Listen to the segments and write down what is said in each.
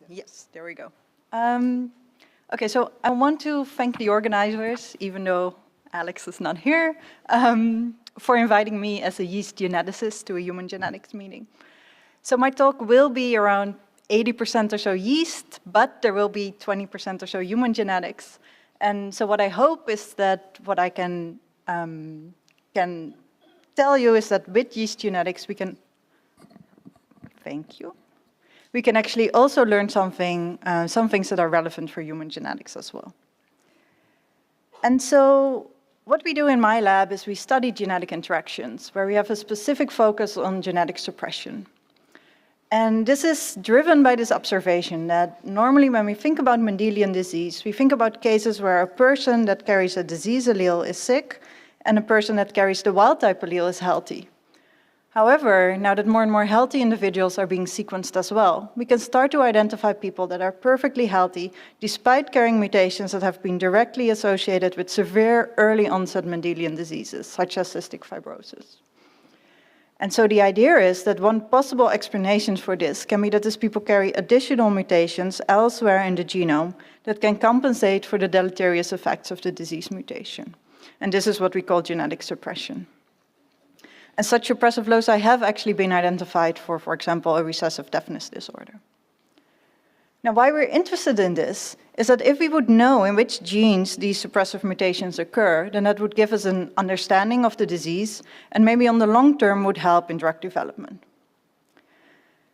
Yes, there we go. Okay, so I want to thank the organizers, even though Alex is not here, for inviting me as a yeast geneticist to a human genetics meeting. So my talk will be around 80% or so yeast, but there will be 20% or so human genetics. And so what I hope is that what I can tell you is that with yeast genetics we can, thank you, we can actually also learn some things that are relevant for human genetics as well. And so what we do in my lab is we study genetic interactions, where we have a specific focus on genetic suppression. And this is driven by this observation that normally when we think about Mendelian disease, we think about cases where a person that carries a disease allele is sick and a person that carries the wild type allele is healthy. However, now that more and more healthy individuals are being sequenced as well, we can start to identify people that are perfectly healthy despite carrying mutations that have been directly associated with severe early onset Mendelian diseases, such as cystic fibrosis. And so the idea is that one possible explanation for this can be that these people carry additional mutations elsewhere in the genome that can compensate for the deleterious effects of the disease mutation. And this is what we call genetic suppression. And such suppressive loci have actually been identified for example, a recessive deafness disorder. Now, why we're interested in this is that if we would know in which genes these suppressive mutations occur, then that would give us an understanding of the disease and maybe on the long term would help in drug development.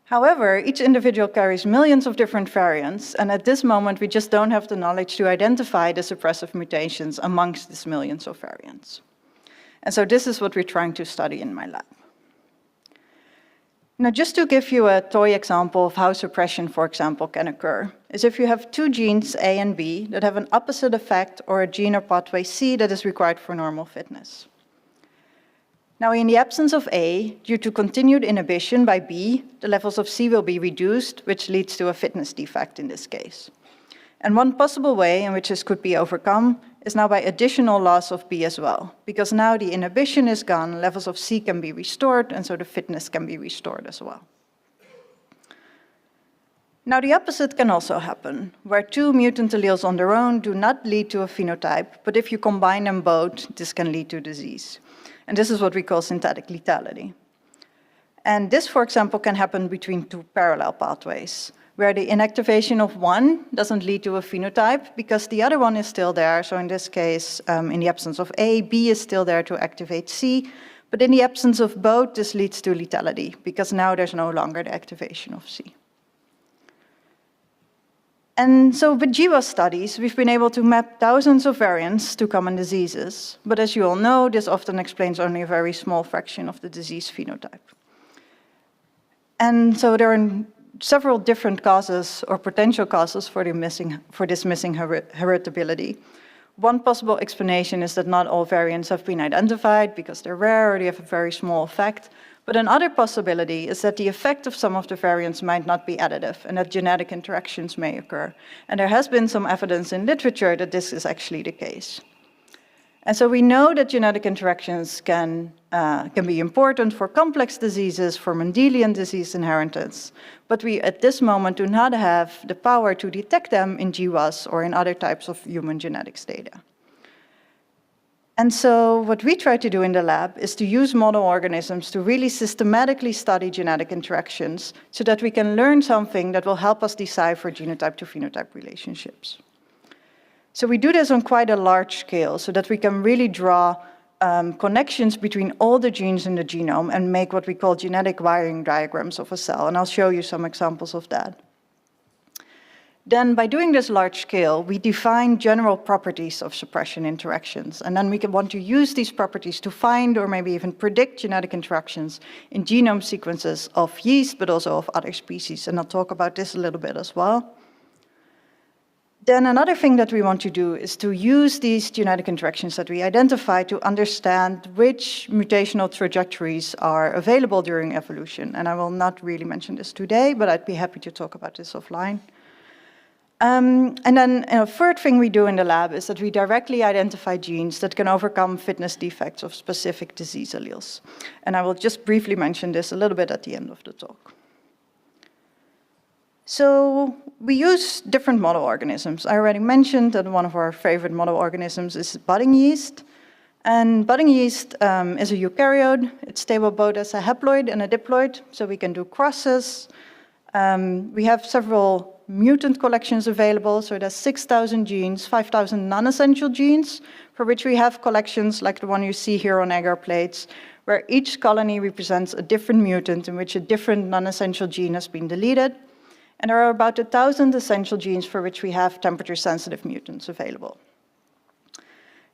However, each individual carries millions of different variants, and at this moment we just don't have the knowledge to identify the suppressive mutations amongst these millions of variants. And so this is what we're trying to study in my lab. Now, just to give you a toy example of how suppression, for example, can occur, is if you have two genes, A and B, that have an opposite effect or a gene or pathway C that is required for normal fitness. Now, in the absence of A, due to continued inhibition by B, the levels of C will be reduced, which leads to a fitness defect in this case. And one possible way in which this could be overcome is now by additional loss of B as well, because now the inhibition is gone, levels of C can be restored, and so the fitness can be restored as well. Now the opposite can also happen, where two mutant alleles on their own do not lead to a phenotype, but if you combine them both, this can lead to disease. And this is what we call synthetic lethality. And this, for example, can happen between two parallel pathways, where the inactivation of one doesn't lead to a phenotype because the other one is still there. So in this case, in the absence of A, B is still there to activate C. But in the absence of both, this leads to lethality because now there's no longer the activation of C. And so with GWAS studies, we've been able to map thousands of variants to common diseases. But as you all know, this often explains only a very small fraction of the disease phenotype. And so there are several different causes or potential causes for this missing heritability. One possible explanation is that not all variants have been identified because they're rare or they have a very small effect. But another possibility is that the effect of some of the variants might not be additive and that genetic interactions may occur. And there has been some evidence in literature that this is actually the case. And so we know that genetic interactions can be important for complex diseases, for Mendelian disease inheritance, but we at this moment do not have the power to detect them in GWAS or in other types of human genetics data. And so what we try to do in the lab is to use model organisms to really systematically study genetic interactions so that we can learn something that will help us decipher genotype to phenotype relationships. So we do this on quite a large scale so that we can really draw connections between all the genes in the genome and make what we call genetic wiring diagrams of a cell. And I'll show you some examples of that. Then by doing this large scale, we define general properties of suppression interactions. And then we can want to use these properties to find or maybe even predict genetic interactions in genome sequences of yeast, but also of other species. And I'll talk about this a little bit as well. Then another thing that we want to do is to use these genetic interactions that we identify to understand which mutational trajectories are available during evolution. And I will not really mention this today, but I'd be happy to talk about this offline. And then a third thing we do in the lab is that we directly identify genes that can overcome fitness defects of specific disease alleles. And I will just briefly mention this a little bit at the end of the talk. So we use different model organisms. I already mentioned that one of our favorite model organisms is budding yeast. And budding yeast is a eukaryote. It's stable both as a haploid and a diploid, so we can do crosses. We have several mutant collections available, so there's 6,000 genes, 5,000 non-essential genes, for which we have collections like the one you see here on agar plates, where each colony represents a different mutant in which a different non-essential gene has been deleted. And there are about 1,000 essential genes for which we have temperature-sensitive mutants available.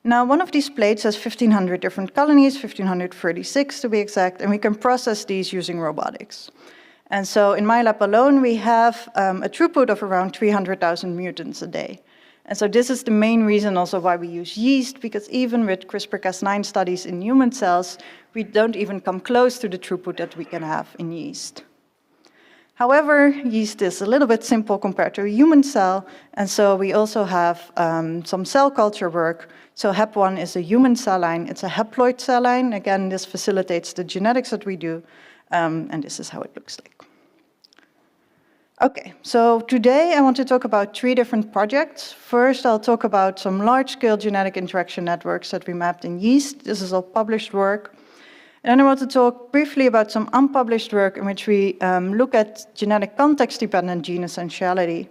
Now, one of these plates has 1,500 different colonies, 1,536 to be exact, and we can process these using robotics. And so in my lab alone, we have a throughput of around 300,000 mutants a day. And so this is the main reason also why we use yeast, because even with CRISPR-Cas9 studies in human cells, we don't even come close to the throughput that we can have in yeast. However, yeast is a little bit simple compared to a human cell, and so we also have some cell culture work. So HEP1 is a human cell line. It's a haploid cell line. Again, this facilitates the genetics that we do, and this is how it looks like. Okay, so today I want to talk about 3 different projects. First, I'll talk about some large-scale genetic interaction networks that we mapped in yeast. This is all published work. And then I want to talk briefly about some unpublished work in which we look at genetic context-dependent gene essentiality.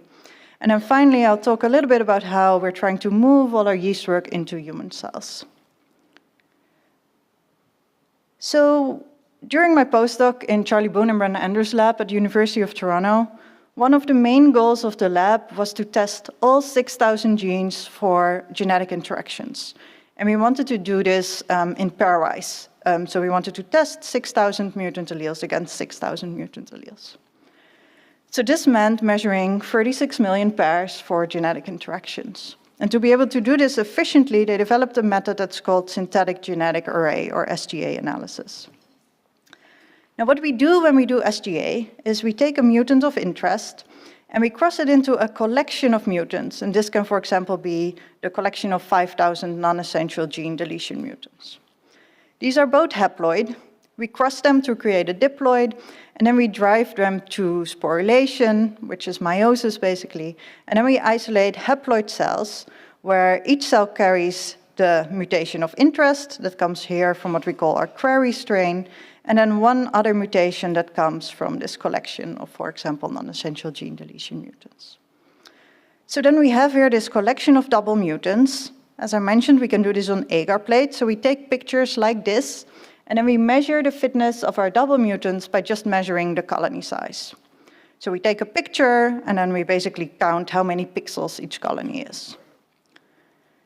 And then finally, I'll talk a little bit about how we're trying to move all our yeast work into human cells. So during my postdoc in Charlie Boone and Brenda Andrews' lab at the University of Toronto, one of the main goals of the lab was to test all 6,000 genes for genetic interactions. And we wanted to do this in pairwise. So we wanted to test 6,000 mutant alleles against 6,000 mutant alleles. So this meant measuring 36 million pairs for genetic interactions. And to be able to do this efficiently, they developed a method that's called synthetic genetic array, or SGA analysis. Now what we do when we do SGA is we take a mutant of interest and we cross it into a collection of mutants. And this can, for example, be the collection of 5,000 non-essential gene deletion mutants. These are both haploid. We cross them to create a diploid, and then we drive them to sporulation, which is meiosis basically, and then we isolate haploid cells, where each cell carries the mutation of interest that comes here from what we call our query strain, and then one other mutation that comes from this collection of, for example, non-essential gene deletion mutants. So then we have here this collection of double mutants. As I mentioned, we can do this on agar plates, so we take pictures like this, and then we measure the fitness of our double mutants by just measuring the colony size. So we take a picture, and then we basically count how many pixels each colony is.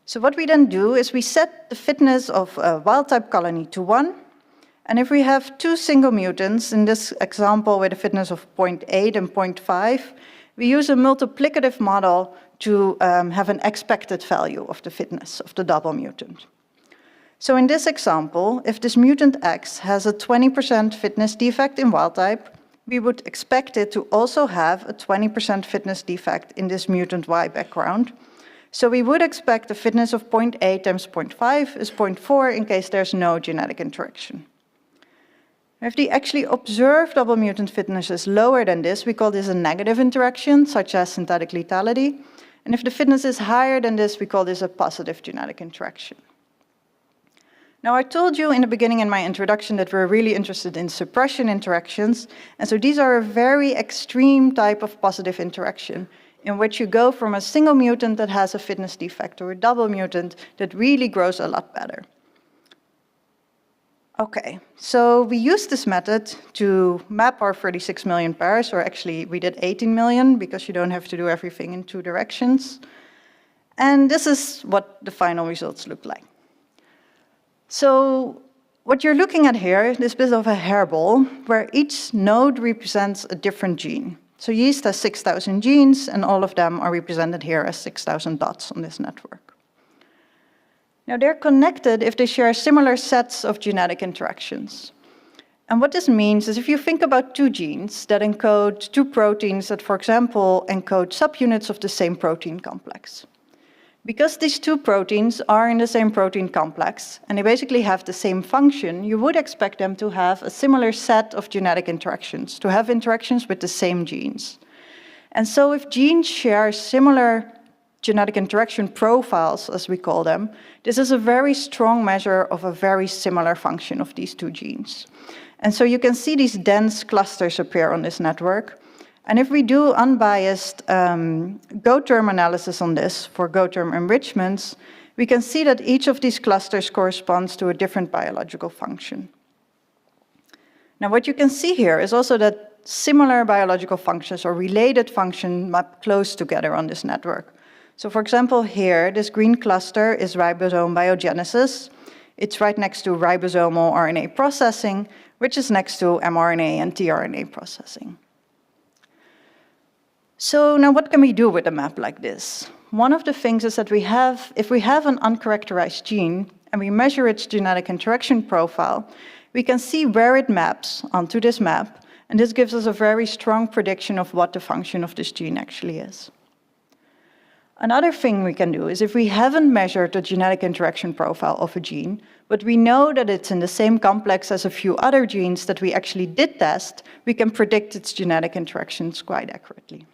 So what we then do is we set the fitness of a wild-type colony to 1, and if we have 2 single mutants, in this example with a fitness of 0.8 and 0.5, we use a multiplicative model to have an expected value of the fitness of the double mutant. So in this example, if this mutant X has a 20% fitness defect in wild type, we would expect it to also have a 20% fitness defect in this mutant Y background. So we would expect a fitness of 0.8 times 0.5 is 0.4 in case there's no genetic interaction. If the actually observed double mutant fitness is lower than this, we call this a negative interaction, such as synthetic lethality. And if the fitness is higher than this, we call this a positive genetic interaction. Now, I told you in the beginning in my introduction that we're really interested in suppression interactions. And so these are a very extreme type of positive interaction in which you go from a single mutant that has a fitness defect to a double mutant that really grows a lot better. Okay, so we used this method to map our 36 million pairs, or actually we did 18 million because you don't have to do everything in 2 directions. And this is what the final results look like. So what you're looking at here is this bit of a hairball where each node represents a different gene. So yeast has 6,000 genes, and all of them are represented here as 6,000 dots on this network. Now, they're connected if they share similar sets of genetic interactions. And what this means is if you think about 2 genes that encode 2 proteins that, for example, encode subunits of the same protein complex. Because these 2 proteins are in the same protein complex, and they basically have the same function, you would expect them to have a similar set of genetic interactions, to have interactions with the same genes. And so if genes share similar genetic interaction profiles, as we call them, this is a very strong measure of a very similar function of these two genes. And so you can see these dense clusters appear on this network. And if we do unbiased GO-term analysis on this for GO-term enrichments, we can see that each of these clusters corresponds to a different biological function. Now, what you can see here is also that similar biological functions or related functions map close together on this network. So for example, here, this green cluster is ribosome biogenesis. It's right next to ribosomal RNA processing, which is next to mRNA and tRNA processing. So now what can we do with a map like this? One of the things is that if we have an uncharacterized gene and we measure its genetic interaction profile, we can see where it maps onto this map, and this gives us a very strong prediction of what the function of this gene actually is. Another thing we can do is if we haven't measured the genetic interaction profile of a gene, but we know that it's in the same complex as a few other genes that we actually did test, we can predict its genetic interactions quite accurately.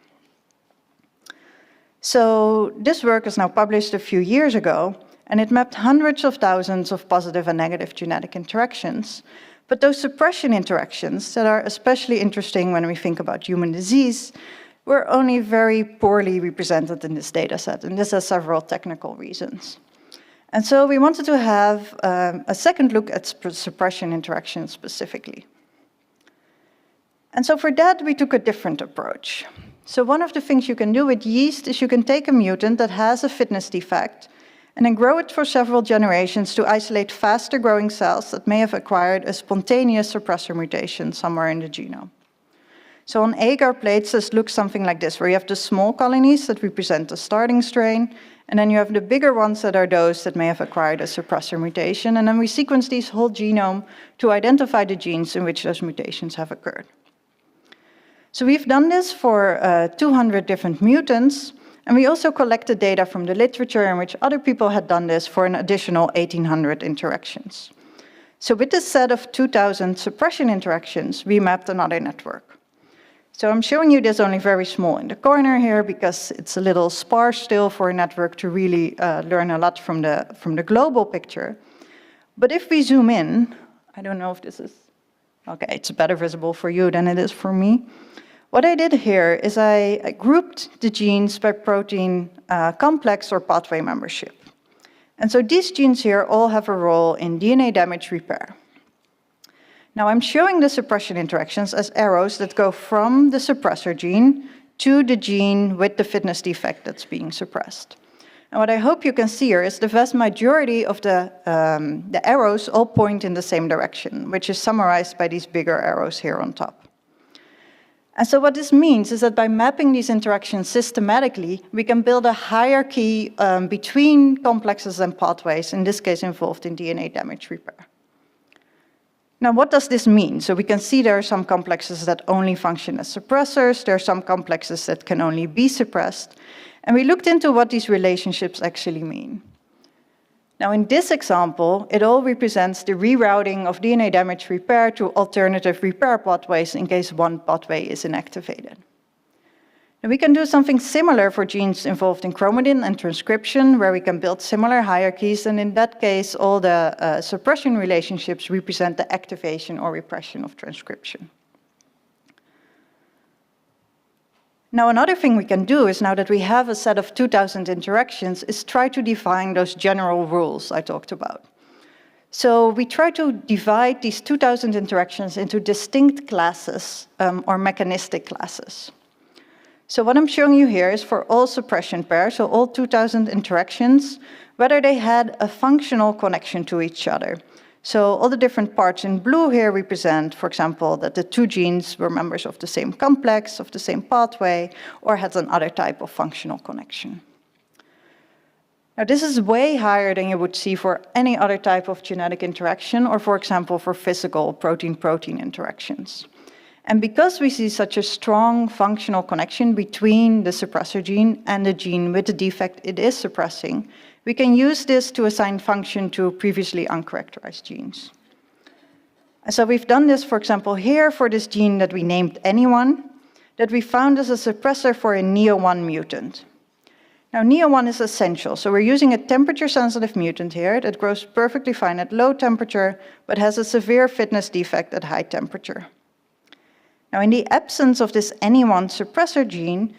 So this work is now published a few years ago, and it mapped hundreds of thousands of positive and negative genetic interactions. But those suppression interactions that are especially interesting when we think about human disease were only very poorly represented in this data set, and this has several technical reasons. And so we wanted to have a second look at suppression interactions specifically. And so for that, we took a different approach. So one of the things you can do with yeast is you can take a mutant that has a fitness defect and then grow it for several generations to isolate faster growing cells that may have acquired a spontaneous suppressor mutation somewhere in the genome. So on agar plates, this looks something like this, where you have the small colonies that represent the starting strain, and then you have the bigger ones that are those that may have acquired a suppressor mutation, and then we sequence these whole genome to identify the genes in which those mutations have occurred. So we've done this for 200 different mutants, and we also collected data from the literature in which other people had done this for an additional 1,800 interactions. So with this set of 2,000 suppression interactions, we mapped another network. So I'm showing you this only very small in the corner here because it's a little sparse still for a network to really learn a lot from the global picture. But if we zoom in, I don't know if this is, okay, it's better visible for you than it is for me. What I did here is I grouped the genes by protein complex or pathway membership. And so these genes here all have a role in DNA damage repair. Now I'm showing the suppression interactions as arrows that go from the suppressor gene to the gene with the fitness defect that's being suppressed. And what I hope you can see here is the vast majority of the arrows all point in the same direction, which is summarized by these bigger arrows here on top. And so what this means is that by mapping these interactions systematically, we can build a hierarchy between complexes and pathways, in this case involved in DNA damage repair. Now, what does this mean? So we can see there are some complexes that only function as suppressors, there are some complexes that can only be suppressed, and we looked into what these relationships actually mean. Now, in this example, it all represents the rerouting of DNA damage repair to alternative repair pathways in case one pathway is inactivated. Now, we can do something similar for genes involved in chromatin and transcription, where we can build similar hierarchies, and in that case, all the suppression relationships represent the activation or repression of transcription. Now, another thing we can do is, now that we have a set of 2,000 interactions, is try to define those general rules I talked about. So we try to divide these 2,000 interactions into distinct classes or mechanistic classes. So what I'm showing you here is for all suppression pairs, so all 2,000 interactions, whether they had a functional connection to each other. So all the different parts in blue here represent, for example, that the two genes were members of the same complex, of the same pathway, or had another type of functional connection. Now, this is way higher than you would see for any other type of genetic interaction, or for example, for physical protein-protein interactions. And because we see such a strong functional connection between the suppressor gene and the gene with the defect it is suppressing, we can use this to assign function to previously uncharacterized genes. And so we've done this, for example, here for this gene that we named anyone. that we found as a suppressor for a NEO1 mutant. Now, NEO1 is essential, so we're using a temperature-sensitive mutant here that grows perfectly fine at low temperature, but has a severe fitness defect at high temperature. Now, in the absence of this NE1 suppressor gene,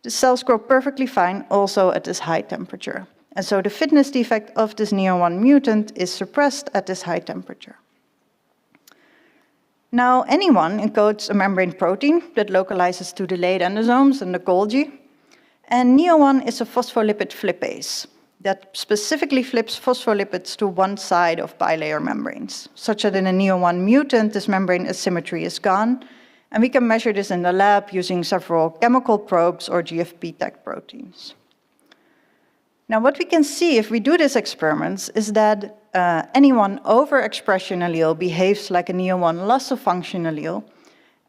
the cells grow perfectly fine also at this high temperature. And so the fitness defect of this NEO1 mutant is suppressed at this high temperature. Now, NE1 encodes a membrane protein that localizes to the late endosomes and the Golgi. And NEO1 is a phospholipid flippase that specifically flips phospholipids to one side of bilayer membranes, such that in a NEO1 mutant, this membrane asymmetry is gone. And we can measure this in the lab using several chemical probes or GFP-tag proteins. Now, what we can see if we do these experiments is that NE1 overexpression allele behaves like a NEO1 loss-of-function allele,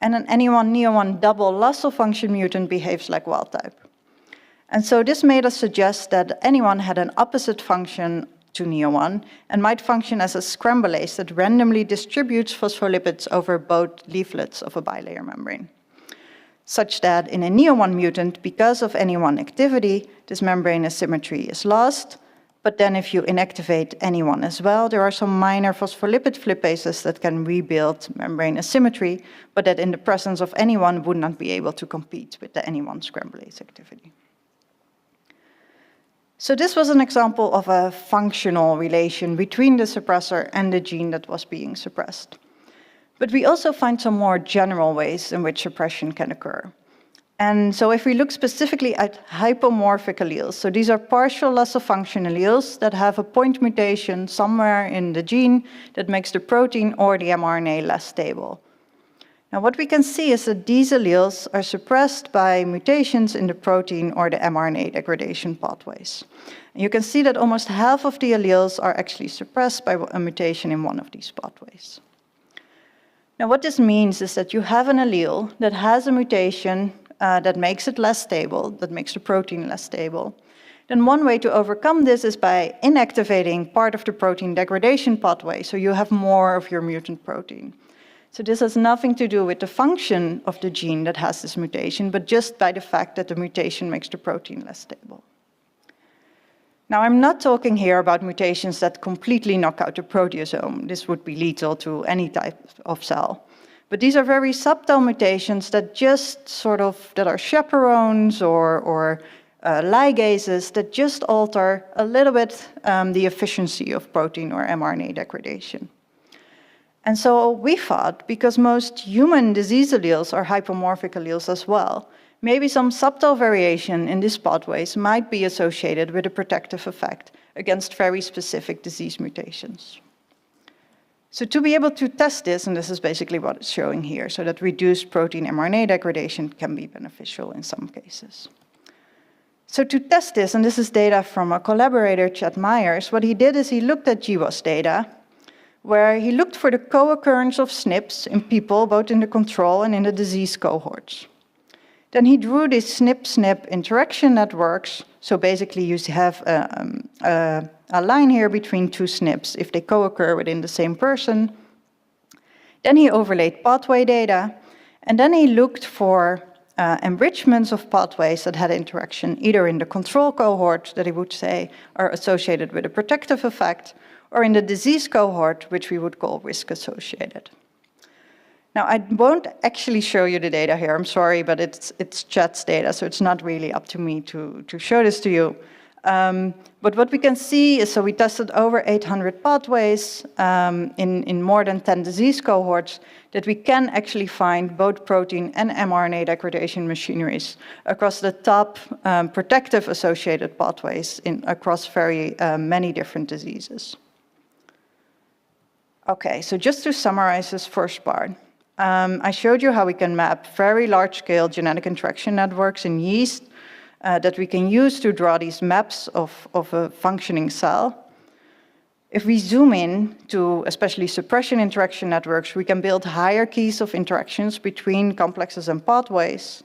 and an NE1 double loss-of-function mutant behaves like wild type. And so this made us suggest that NE1 had an opposite function to NEO1 and might function as a scramblase that randomly distributes phospholipids over both leaflets of a bilayer membrane, such that in a NEO1 mutant, because of NE1 activity, this membrane asymmetry is lost. But then if you inactivate NE1 as well, there are some minor phospholipid flippases that can rebuild membrane asymmetry, but that in the presence of NE1 would not be able to compete with the NE1 scramblase activity. So this was an example of a functional relation between the suppressor and the gene that was being suppressed. But we also find some more general ways in which suppression can occur. And so if we look specifically at hypomorphic alleles, so these are partial loss-of-function alleles that have a point mutation somewhere in the gene that makes the protein or the mRNA less stable. Now, what we can see is that these alleles are suppressed by mutations in the protein or the mRNA degradation pathways. And you can see that almost half of the alleles are actually suppressed by a mutation in one of these pathways. Now, what this means is that you have an allele that has a mutation that makes it less stable, that makes the protein less stable. Then one way to overcome this is by inactivating part of the protein degradation pathway, so you have more of your mutant protein. So this has nothing to do with the function of the gene that has this mutation, but just by the fact that the mutation makes the protein less stable. Now, I'm not talking here about mutations that completely knock out the proteasome. This would be lethal to any type of cell. But these are very subtle mutations that just that are chaperones or ligases that just alter a little bit the efficiency of protein or mRNA degradation. And so we thought, because most human disease alleles are hypomorphic alleles as well, maybe some subtle variation in these pathways might be associated with a protective effect against very specific disease mutations. So to be able to test this, and this is basically what it's showing here, so that reduced protein mRNA degradation can be beneficial in some cases. So to test this, and this is data from a collaborator, Chad Myers, what he did is he looked at GWAS data, where he looked for the co-occurrence of SNPs in people, both in the control and in the disease cohorts. Then he drew these SNP-SNP interaction networks. So basically you have a line here between two SNPs if they co-occur within the same person. Then he overlaid pathway data, and then he looked for enrichments of pathways that had interaction either in the control cohort that he would say are associated with a protective effect, or in the disease cohort, which we would call risk-associated. Now, I won't actually show you the data here, I'm sorry, but it's Chad's data, so it's not really up to me to show this to you. But what we can see is, so we tested over 800 pathways in more than 10 disease cohorts, that we can actually find both protein and mRNA degradation machineries across the top protective associated pathways across very many different diseases. Okay, so just to summarize this first part, I showed you how we can map very large-scale genetic interaction networks in yeast that we can use to draw these maps of a functioning cell. If we zoom in to especially suppression interaction networks, we can build hierarchies of interactions between complexes and pathways.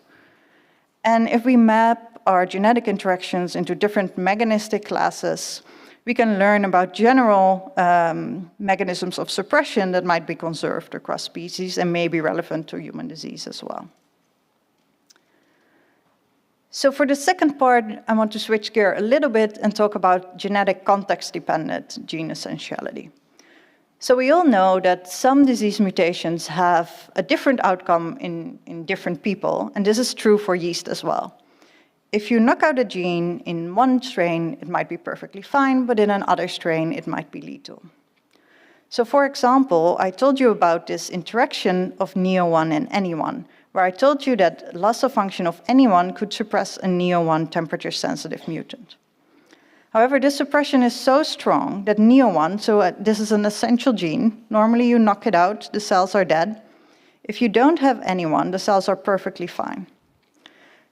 And if we map our genetic interactions into different mechanistic classes, we can learn about general mechanisms of suppression that might be conserved across species and may be relevant to human disease as well. So for the second part, I want to switch gear a little bit and talk about genetic context-dependent gene essentiality. So we all know that some disease mutations have a different outcome in different people, and this is true for yeast as well. If you knock out a gene in one strain, it might be perfectly fine, but in another strain, it might be lethal. So for example, I told you about this interaction of NEO1 and NE1, where I told you that loss of function of NE1 could suppress a NEO1 temperature-sensitive mutant. However, this suppression is so strong that NEO1, so this is an essential gene, normally you knock it out, the cells are dead. If you don't have NE1, the cells are perfectly fine.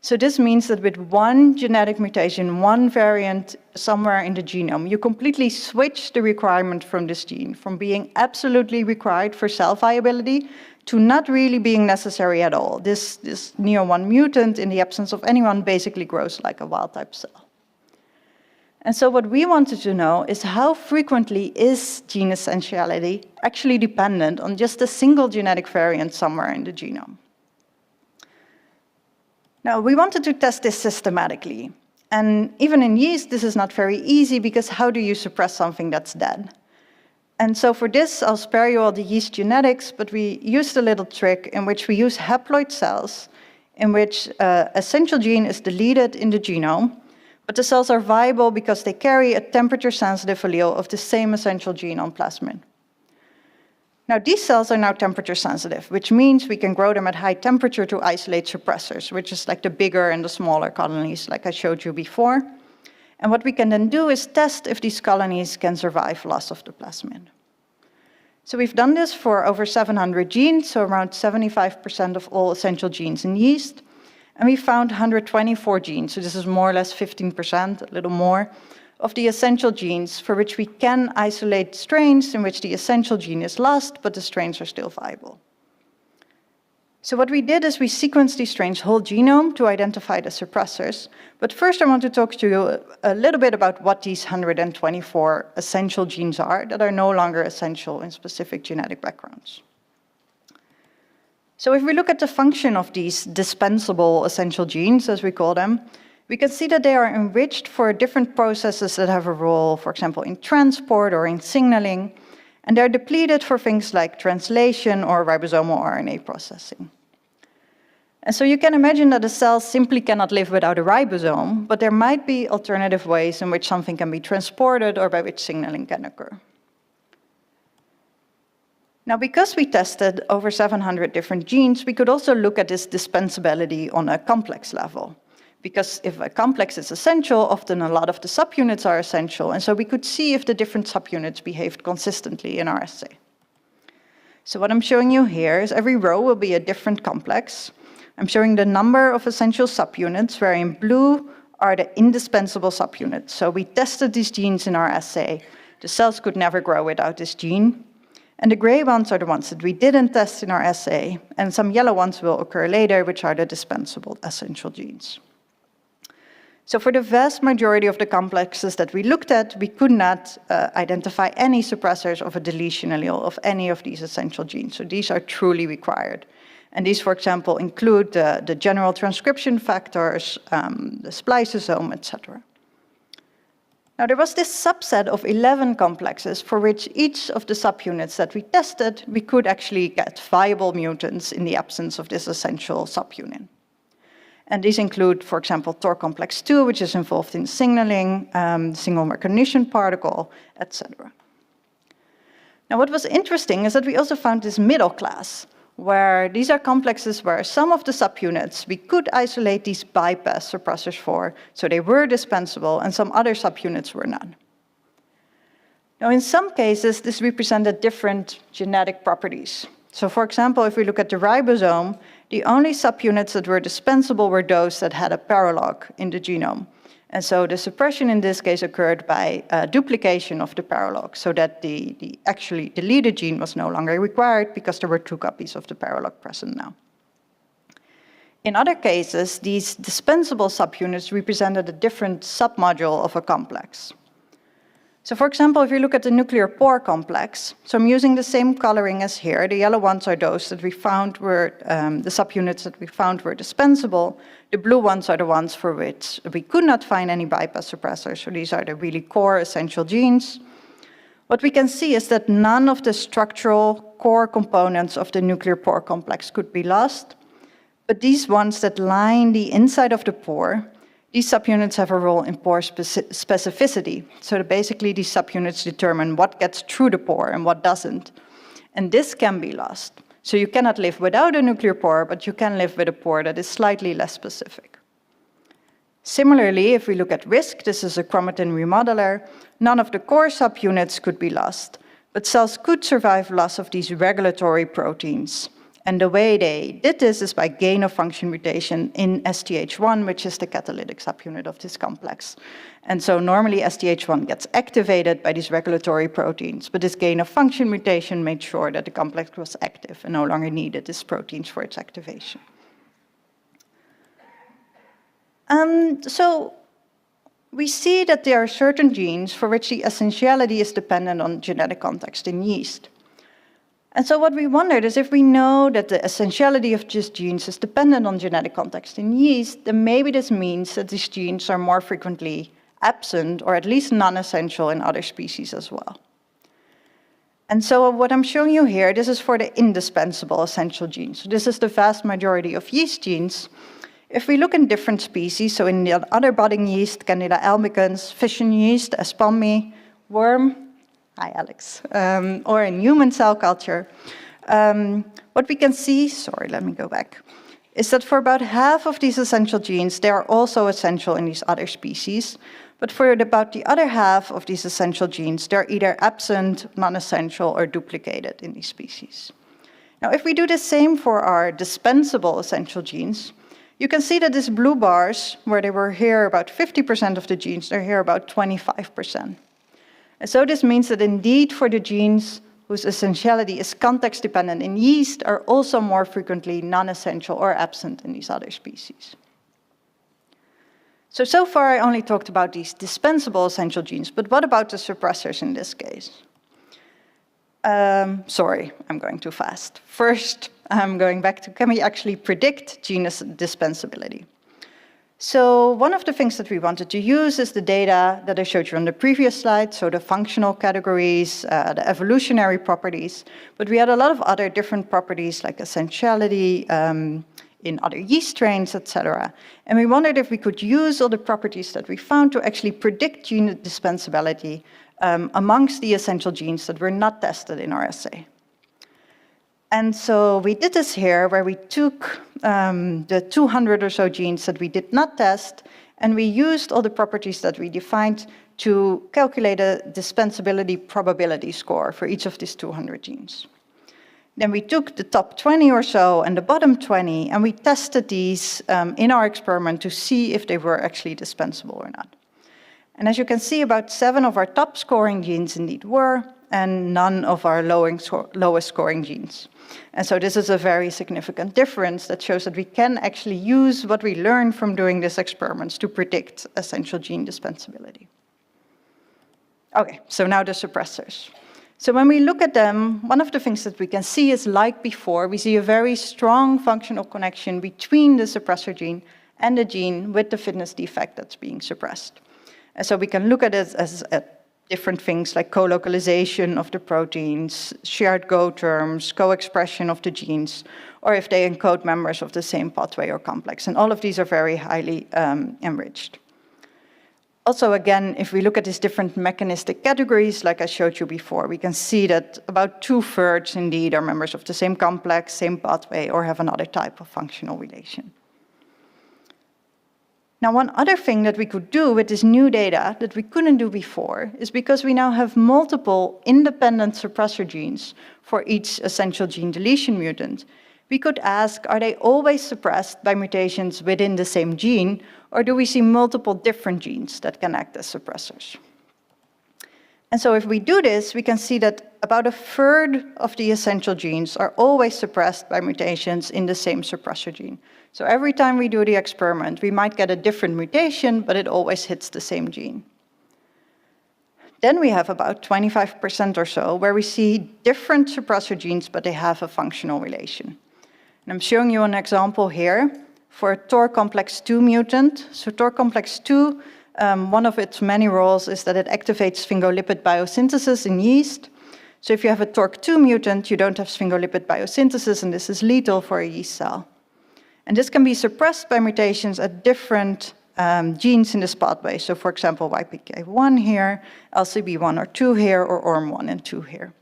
So this means that with one genetic mutation, one variant somewhere in the genome, you completely switch the requirement from this gene, from being absolutely required for cell viability to not really being necessary at all. This NEO1 mutant, in the absence of anyone, basically grows like a wild-type cell. And so what we wanted to know is how frequently is gene essentiality actually dependent on just a single genetic variant somewhere in the genome? Now, we wanted to test this systematically. And even in yeast, this is not very easy, because how do you suppress something that's dead? And so for this, I'll spare you all the yeast genetics, but we used a little trick in which we use haploid cells, in which essential gene is deleted in the genome, but the cells are viable because they carry a temperature-sensitive allele of the same essential gene on plasmid. Now, these cells are now temperature sensitive, which means we can grow them at high temperature to isolate suppressors, which is like the bigger and the smaller colonies, like I showed you before. And what we can then do is test if these colonies can survive loss of the plasmid. So we've done this for over 700 genes, so around 75% of all essential genes in yeast. And we found 124 genes, so this is more or less 15%, a little more, of the essential genes for which we can isolate strains in which the essential gene is lost, but the strains are still viable. So what we did is we sequenced these strains whole genome to identify the suppressors. But first I want to talk to you a little bit about what these 124 essential genes are that are no longer essential in specific genetic backgrounds. So if we look at the function of these dispensable essential genes, as we call them, we can see that they are enriched for different processes that have a role, for example, in transport or in signaling, and they're depleted for things like translation or ribosomal RNA processing. And so you can imagine that a cell simply cannot live without a ribosome, but there might be alternative ways in which something can be transported or by which signaling can occur. Now, because we tested over 700 different genes, we could also look at this dispensability on a complex level. Because if a complex is essential, often a lot of the subunits are essential, and so we could see if the different subunits behaved consistently in our assay. So what I'm showing you here is every row will be a different complex. I'm showing the number of essential subunits, where in blue are the indispensable subunits. So we tested these genes in our assay. The cells could never grow without this gene. And the gray ones are the ones that we didn't test in our assay, and some yellow ones will occur later, which are the dispensable essential genes. So for the vast majority of the complexes that we looked at, we could not identify any suppressors of a deletion allele of any of these essential genes. So these are truly required. And these, for example, include the general transcription factors, the spliceosome, etc. Now, there was this subset of 11 complexes for which each of the subunits that we tested, we could actually get viable mutants in the absence of this essential subunit. And these include, for example, Tor complex 2, which is involved in signaling, single recognition particle, etc. Now, what was interesting is that we also found this middle class, where these are complexes where some of the subunits we could isolate these bypass suppressors for, so they were dispensable, and some other subunits were not. Now, in some cases, this represented different genetic properties. So, for example, if we look at the ribosome, the only subunits that were dispensable were those that had a paralog in the genome. And so the suppression in this case occurred by duplication of the paralog, so that the actually deleted gene was no longer required because there were 2 copies of the paralog present now. In other cases, these dispensable subunits represented a different submodule of a complex. So for example, if you look at the nuclear pore complex, so I'm using the same coloring as here. The yellow ones are those that we found were, the subunits that we found were dispensable. The blue ones are the ones for which we could not find any bypass suppressors. So these are the really core essential genes. What we can see is that none of the structural core components of the nuclear pore complex could be lost, but these ones that line the inside of the pore, these subunits have a role in pore specificity. So basically these subunits determine what gets through the pore and what doesn't. And this can be lost. So you cannot live without a nuclear pore, but you can live with a pore that is slightly less specific. Similarly, if we look at risk, this is a chromatin remodeler, none of the core subunits could be lost, but cells could survive loss of these regulatory proteins. And the way they did this is by gain-of-function mutation in STH1, which is the catalytic subunit of this complex. And so normally STH1 gets activated by these regulatory proteins, but this gain-of-function mutation made sure that the complex was active and no longer needed these proteins for its activation. So we see that there are certain genes for which the essentiality is dependent on genetic context in yeast. And so what we wondered is if we know that the essentiality of these genes is dependent on genetic context in yeast, then maybe this means that these genes are more frequently absent or at least non-essential in other species as well. And so what I'm showing you here, this is for the indispensable essential genes. So this is the vast majority of yeast genes. If we look in different species, so in the other budding yeast, Candida albicans, fission yeast, Espalmi, worm, hi, Alex, or in human cell culture, what we can see, sorry, let me go back, is that for about half of these essential genes, they are also essential in these other species. But for about the other half of these essential genes, they're either absent, non-essential, or duplicated in these species. Now, if we do the same for our dispensable essential genes, you can see that these blue bars, where they were here about 50% of the genes, they're here about 25%. And so this means that indeed for the genes whose essentiality is context dependent in yeast are also more frequently non-essential or absent in these other species. So far I only talked about these dispensable essential genes, but what about the suppressors in this case? Sorry, I'm going too fast. First, I'm going back to, can we actually predict gene dispensability? So one of the things that we wanted to use is the data that I showed you on the previous slide, so the functional categories, the evolutionary properties, but we had a lot of other different properties like essentiality in other yeast strains, etc. And we wondered if we could use all the properties that we found to actually predict gene dispensability amongst the essential genes that were not tested in our assay. And so we did this here, where we took the 200 or so genes that we did not test, and we used all the properties that we defined to calculate a dispensability probability score for each of these 200 genes. Then we took the top 20 or so and the bottom 20, and we tested these in our experiment to see if they were actually dispensable or not. And as you can see, about 7 of our top scoring genes indeed were, and none of our lowest scoring genes. And so this is a very significant difference that shows that we can actually use what we learned from doing these experiments to predict essential gene dispensability. Okay, so now the suppressors. So when we look at them, one of the things that we can see is, like before, we see a very strong functional connection between the suppressor gene and the gene with the fitness defect that's being suppressed. And so we can look at it as different things like co-localization of the proteins, shared Go terms, co-expression of the genes, or if they encode members of the same pathway or complex. And all of these are very highly enriched. Also, again, if we look at these different mechanistic categories, like I showed you before, we can see that about 2/3 indeed are members of the same complex, same pathway, or have another type of functional relation. Now, one other thing that we could do with this new data that we couldn't do before is, because we now have multiple independent suppressor genes for each essential gene deletion mutant, we could ask, are they always suppressed by mutations within the same gene, or do we see multiple different genes that can act as suppressors? And so if we do this, we can see that about 1/3 of the essential genes are always suppressed by mutations in the same suppressor gene. So every time we do the experiment, we might get a different mutation, but it always hits the same gene. Then we have about 25% or so where we see different suppressor genes, but they have a functional relation. And I'm showing you an example here for a TOR complex 2 mutant. So TOR complex 2, one of its many roles is that it activates sphingolipid biosynthesis in yeast. So if you have a TORC2 mutant, you don't have sphingolipid biosynthesis, and this is lethal for a yeast cell. And this can be suppressed by mutations at different genes in this pathway. So for example, YPK1 here, LCB1 or 2 here, or ORM1 and 2 here.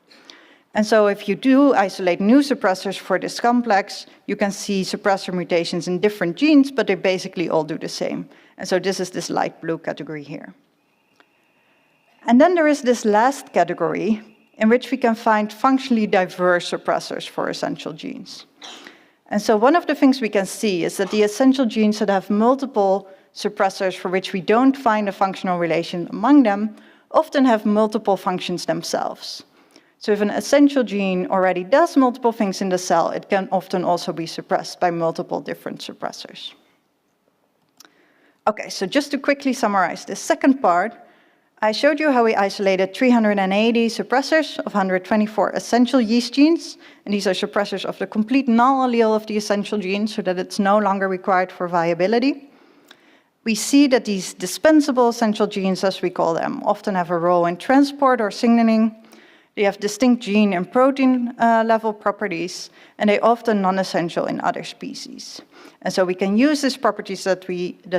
And so if you do isolate new suppressors for this complex, you can see suppressor mutations in different genes, but they basically all do the same. And so this is this light blue category here. And then there is this last category in which we can find functionally diverse suppressors for essential genes. And so one of the things we can see is that the essential genes that have multiple suppressors for which we don't find a functional relation among them often have multiple functions themselves. So if an essential gene already does multiple things in the cell, it can often also be suppressed by multiple different suppressors. Okay, so just to quickly summarize this second part, I showed you how we isolated 380 suppressors of 124 essential yeast genes, and these are suppressors of the complete null allele of the essential gene so that it's no longer required for viability. We see that these dispensable essential genes, as we call them, often have a role in transport or signaling. They have distinct gene and protein level properties, and they're often non-essential in other species. And so we can use these properties that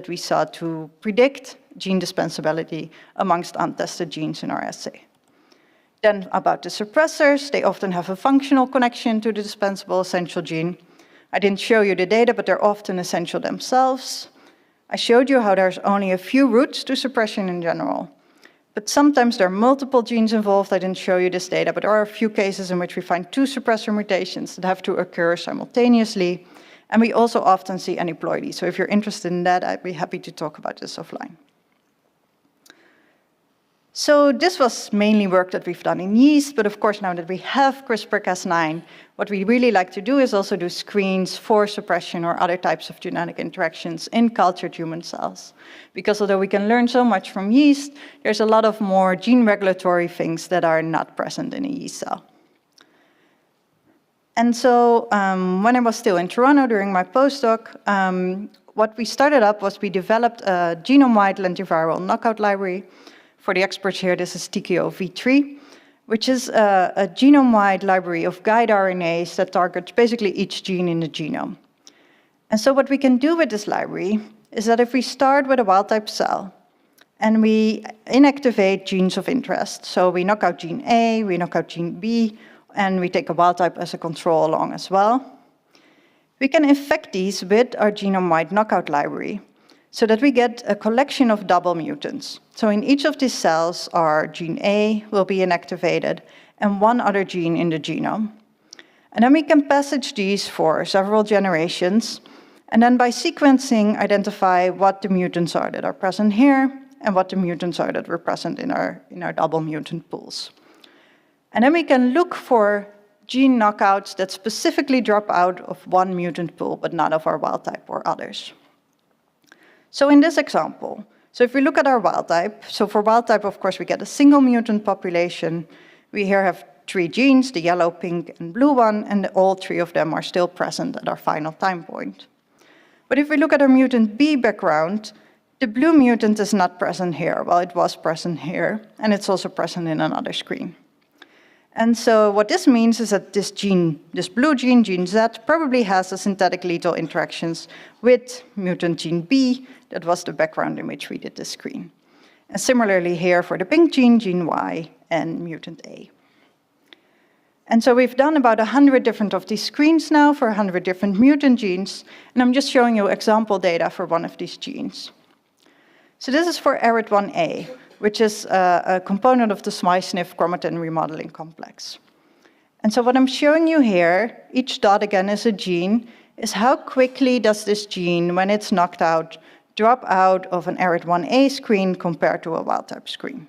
we saw to predict gene dispensability amongst untested genes in our assay. Then about the suppressors, they often have a functional connection to the dispensable essential gene. I didn't show you the data, but they're often essential themselves. I showed you how there's only a few routes to suppression in general. But sometimes there are multiple genes involved. I didn't show you this data, but there are a few cases in which we find 2 suppressor mutations that have to occur simultaneously. And we also often see aneuploidy. So if you're interested in that, I'd be happy to talk about this offline. So this was mainly work that we've done in yeast, but of course now that we have CRISPR-Cas9, what we really like to do is also do screens for suppression or other types of genetic interactions in cultured human cells. Because although we can learn so much from yeast, there's a lot of more gene regulatory things that are not present in a yeast cell. And so when I was still in Toronto during my postdoc, what we started up was we developed a genome-wide lentiviral knockout library. For the experts here, this is TKO-V3, which is a genome-wide library of guide RNAs that targets basically each gene in the genome. And so what we can do with this library is that if we start with a wild-type cell and we inactivate genes of interest, so we knock out gene A, we knock out gene B, and we take a wild-type as a control along as well, we can infect these with our genome-wide knockout library so that we get a collection of double mutants. So in each of these cells, our gene A will be inactivated and one other gene in the genome. And then we can passage these for several generations, and then by sequencing, identify what the mutants are that are present here and what the mutants are that were present in our double mutant pools. And then we can look for gene knockouts that specifically drop out of one mutant pool, but not of our wild type or others. So in this example, so if we look at our wild type, so for wild type, of course, we get a single mutant population. We here have 3 genes, the yellow, pink, and blue one, and all 3 of them are still present at our final time point. But if we look at our mutant B background, the blue mutant is not present here. Well, it was present here, and it's also present in another screen. And so what this means is that this gene, this blue gene, gene Z, probably has a synthetic lethal interactions with mutant gene B. That was the background in which we did the screen. And similarly here for the pink gene, gene Y, and mutant A. And so we've done about 100 different of these screens now for 100 different mutant genes, and I'm just showing you example data for one of these genes. So this is for ARID1A, which is a component of the SMI-SNF chromatin remodeling complex. And so what I'm showing you here, each dot again is a gene, is how quickly does this gene, when it's knocked out, drop out of an ARID1A screen compared to a wild-type screen.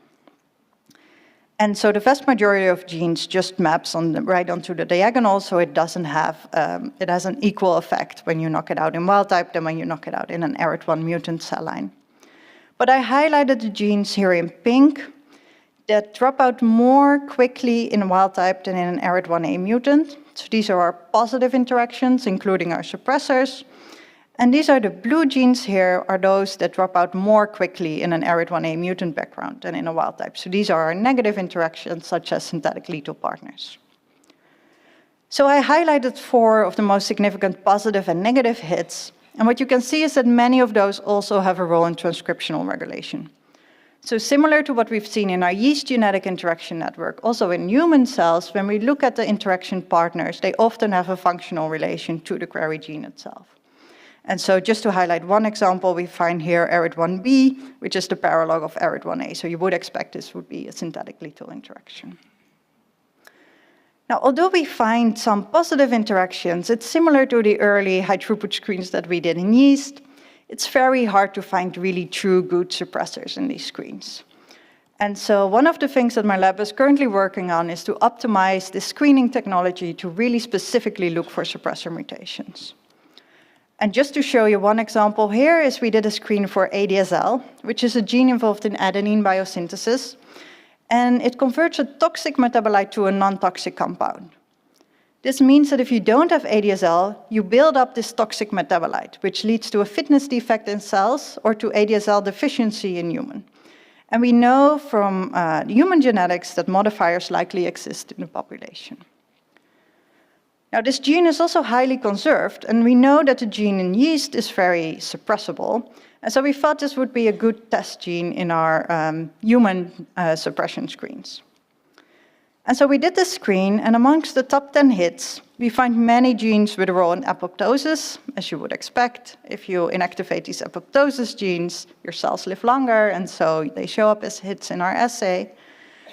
And so the vast majority of genes just maps right onto the diagonal, so it doesn't have, it has an equal effect when you knock it out in wild-type than when you knock it out in an ARID1 mutant cell line. But I highlighted the genes here in pink that drop out more quickly in wild type than in an ARID1A mutant. So these are our positive interactions, including our suppressors. And these are the blue genes here, are those that drop out more quickly in an ARID1A mutant background than in a wild type. So these are our negative interactions, such as synthetic lethal partners. So I highlighted 4 of the most significant positive and negative hits. And what you can see is that many of those also have a role in transcriptional regulation. So similar to what we've seen in our yeast genetic interaction network, also in human cells, when we look at the interaction partners, they often have a functional relation to the query gene itself. And so just to highlight one example, we find here ARID1B, which is the paralog of ARID1A. So you would expect this would be a synthetic lethal interaction. Now, although we find some positive interactions, it's similar to the early high-throughput screens that we did in yeast. It's very hard to find really true good suppressors in these screens. And so one of the things that my lab is currently working on is to optimize this screening technology to really specifically look for suppressor mutations. And just to show you one example here is we did a screen for ADSL, which is a gene involved in adenine biosynthesis. And it converts a toxic metabolite to a non-toxic compound. This means that if you don't have ADSL, you build up this toxic metabolite, which leads to a fitness defect in cells or to ADSL deficiency in human. And we know from human genetics that modifiers likely exist in the population. Now, this gene is also highly conserved, and we know that the gene in yeast is very suppressible. And so we thought this would be a good test gene in our human suppression screens. And so we did this screen, and amongst the top 10 hits, we find many genes with a role in apoptosis, as you would expect. If you inactivate these apoptosis genes, your cells live longer, and so they show up as hits in our assay.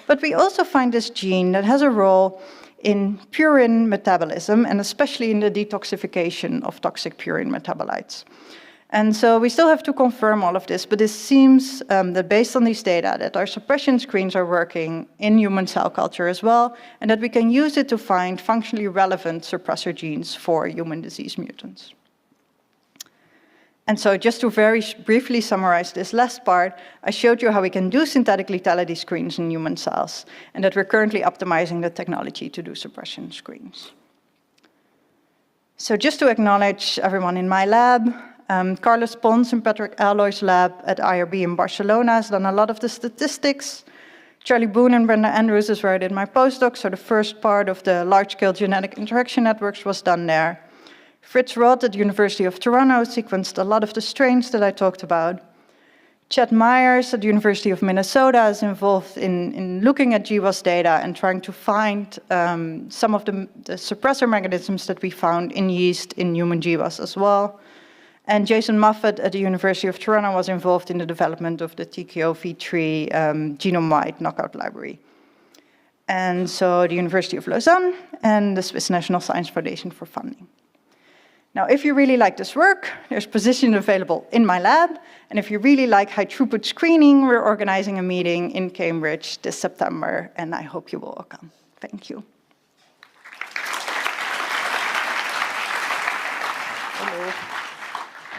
But we also find this gene that has a role in purine metabolism, and especially in the detoxification of toxic purine metabolites. And so we still have to confirm all of this, but it seems that based on these data that our suppression screens are working in human cell culture as well, and that we can use it to find functionally relevant suppressor genes for human disease mutants. And so just to very briefly summarize this last part, I showed you how we can do synthetic lethality screens in human cells, and that we're currently optimizing the technology to do suppression screens. So just to acknowledge everyone in my lab, Carlos Pons and Patrick Alloy's lab at IRB in Barcelona has done a lot of the statistics. Charlie Boone and Brenda Andrews is where I did my postdoc, so the first part of the large-scale genetic interaction networks was done there. Fritz Roth at the University of Toronto sequenced a lot of the strains that I talked about. Chad Myers at the University of Minnesota is involved in looking at GWAS data and trying to find some of the suppressor mechanisms that we found in yeast in human GWAS as well. And Jason Moffat at the University of Toronto was involved in the development of the TKO-V3 genome-wide knockout library. And so the University of Lausanne and the Swiss National Science Foundation for funding. Now, if you really like this work, there's positions available in my lab. And if you really like high-throughput screening, we're organizing a meeting in Cambridge this September, and I hope you will all come. Thank you. Hello.